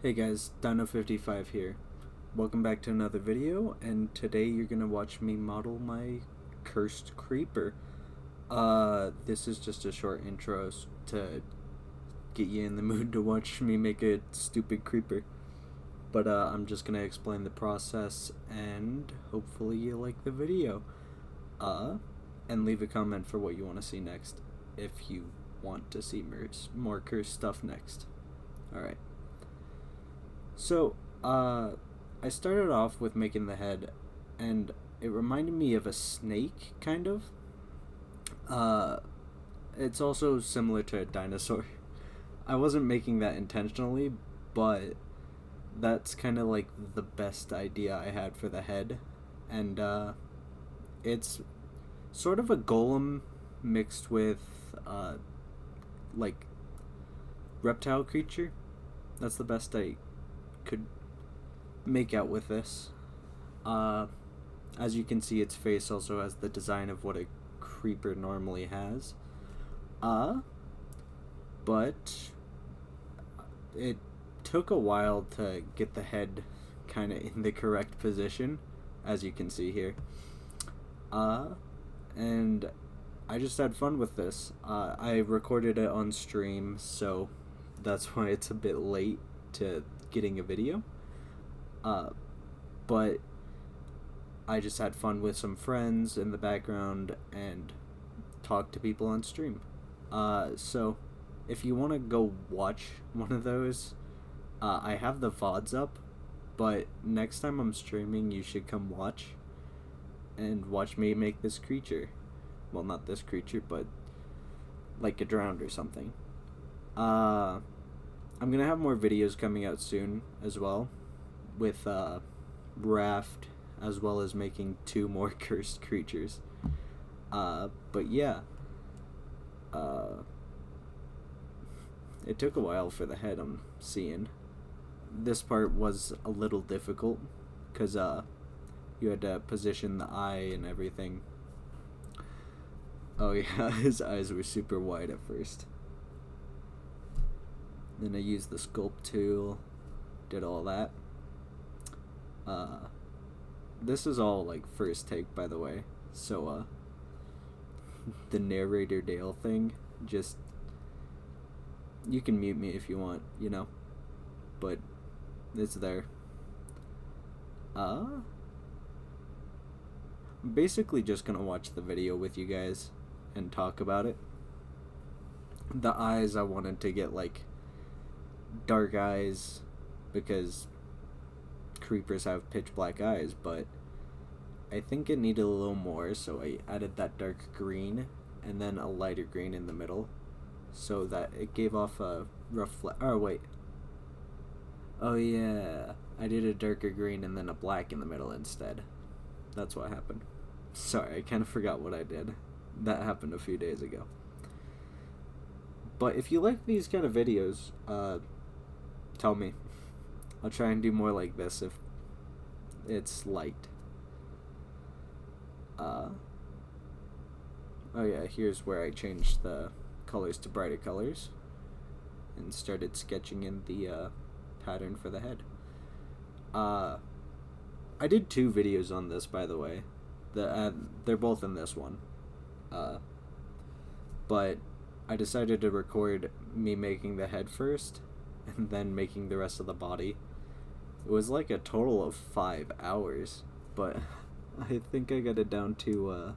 Hey guys, Dino55 here. Welcome back to another video, and today you're gonna watch me model my cursed creeper. This is just a short intro to get you in the mood to watch me make a stupid creeper. But I'm just gonna explain the process, and hopefully you like the video. And leave a comment for what you want to see next, if you want to see more cursed stuff next. Alright. So, I started off with making the head, and it reminded me of a snake, kind of. It's also similar to a dinosaur. I wasn't making that intentionally, but that's kind of like the best idea I had for the head. And, it's sort of a golem mixed with, like, reptile creature. That's the best I could make out with this. As you can see, its face also has the design of what a creeper normally has. But it took a while to get the head kind of in the correct position, as you can see here. And I just had fun with this. I recorded it on stream, so that's why it's a bit late to getting a video. But I just had fun with some friends in the background and talked to people on stream. So if you want to go watch one of those, I have the VODs up, but next time I'm streaming, you should come watch and watch me make this creature. Well, not this creature, but like a drowned or something. I'm gonna have more videos coming out soon as well, with Raft, as well as making 2 more cursed creatures. But yeah, it took a while for the head, I'm seeing. This part was a little difficult, because you had to position the eye and everything. Oh yeah, his eyes were super wide at first. Then I used the sculpt tool, did all that. This is all like first take, by the way. So the narrator Dale thing, just, you can mute me if you want, you know, but it's there. I'm basically just gonna watch the video with you guys and talk about it. The eyes, I wanted to get like dark eyes, because creepers have pitch black eyes, but I think it needed a little more, so I added that dark green and then a lighter green in the middle, so that it gave off a rough oh wait, oh yeah, I did a darker green and then a black in the middle instead. That's what happened. Sorry, I kind of forgot what I did. That happened a few days ago. But if you like these kind of videos, tell me. I'll try and do more like this if it's liked. Oh yeah, here's where I changed the colors to brighter colors and started sketching in the pattern for the head. I did 2 videos on this, by the way. They're both in this one. But I decided to record me making the head first and then making the rest of the body. It was like a total of 5 hours, but I think I got it down to,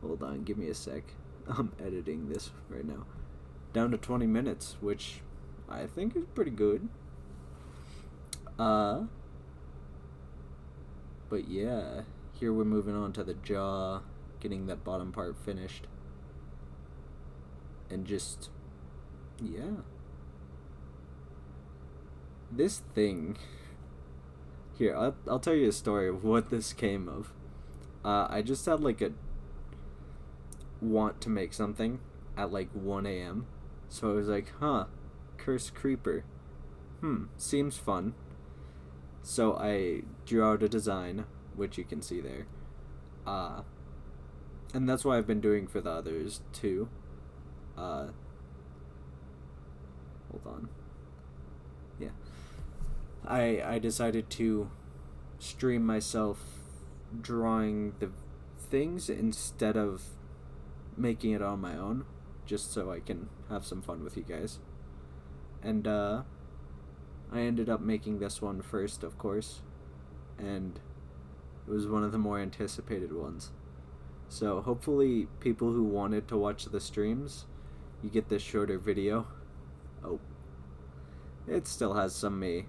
hold on, give me a sec. I'm editing this right now. Down to 20 minutes, which I think is pretty good. But yeah, here we're moving on to the jaw, getting that bottom part finished. And just, yeah. This thing here, I'll tell you a story of what this came of. I just had like a want to make something at like 1 a.m. So I was like, cursed creeper, seems fun. So I drew out a design, which you can see there, and that's what I've been doing for the others too. Hold on, yeah. I decided to stream myself drawing the things instead of making it on my own, just so I can have some fun with you guys. And I ended up making this one first, of course, and it was one of the more anticipated ones. So hopefully people who wanted to watch the streams, you get this shorter video. Oh, it still has some me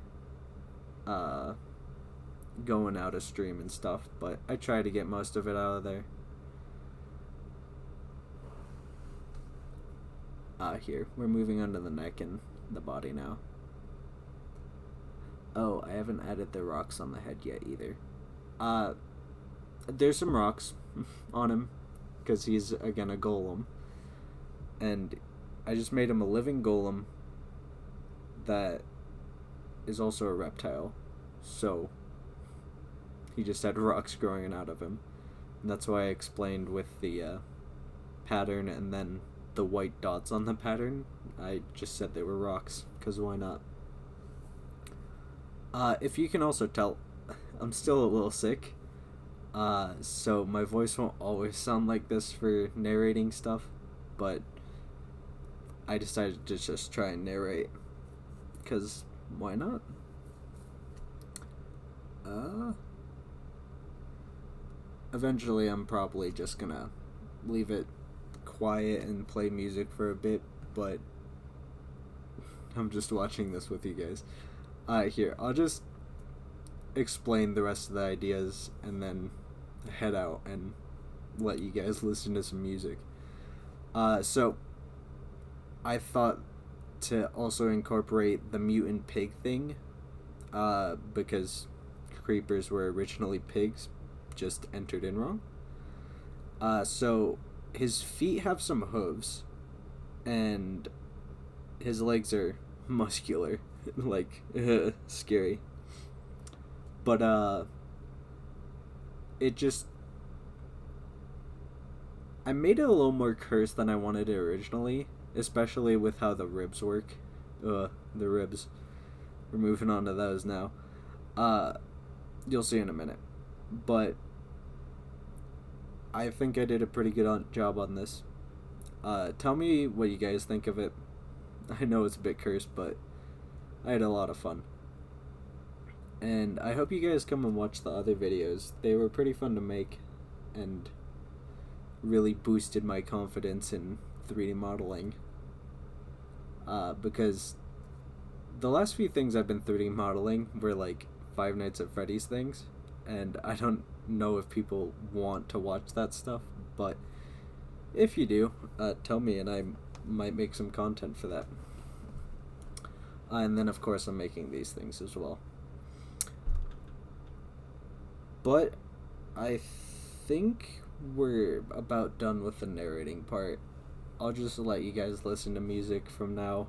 going out of stream and stuff, but I try to get most of it out of there. Here, we're moving on to the neck and the body now. Oh, I haven't added the rocks on the head yet either. There's some rocks on him, because he's, again, a golem. And I just made him a living golem that is also a reptile. So, he just had rocks growing out of him. And that's why I explained with the pattern and then the white dots on the pattern. I just said they were rocks, because why not? If you can also tell, I'm still a little sick. So my voice won't always sound like this for narrating stuff, but I decided to just try and narrate, because why not? Eventually I'm probably just gonna leave it quiet and play music for a bit, but I'm just watching this with you guys. Here, I'll just explain the rest of the ideas and then head out and let you guys listen to some music. So I thought to also incorporate the mutant pig thing, because creepers were originally pigs, just entered in wrong. So his feet have some hooves, and his legs are muscular, like, scary. But, it just, I made it a little more cursed than I wanted it originally, especially with how the ribs work. The ribs. We're moving on to those now. You'll see in a minute. But I think I did a pretty good job on this. Tell me what you guys think of it. I know it's a bit cursed, but I had a lot of fun. And I hope you guys come and watch the other videos. They were pretty fun to make and really boosted my confidence in 3D modeling. Because the last few things I've been 3D modeling were like Five Nights at Freddy's things, and I don't know if people want to watch that stuff, but if you do, tell me and I might make some content for that. And then of course I'm making these things as well. But I think we're about done with the narrating part. I'll just let you guys listen to music from now.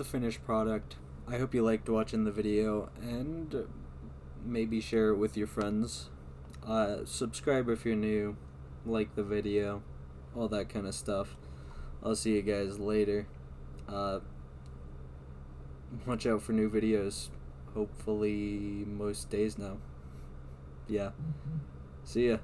the finished product. I hope you liked watching the video, and maybe share it with your friends. Subscribe if you're new, like the video, all that kind of stuff. I'll see you guys later. Watch out for new videos, hopefully most days now. Yeah. See ya.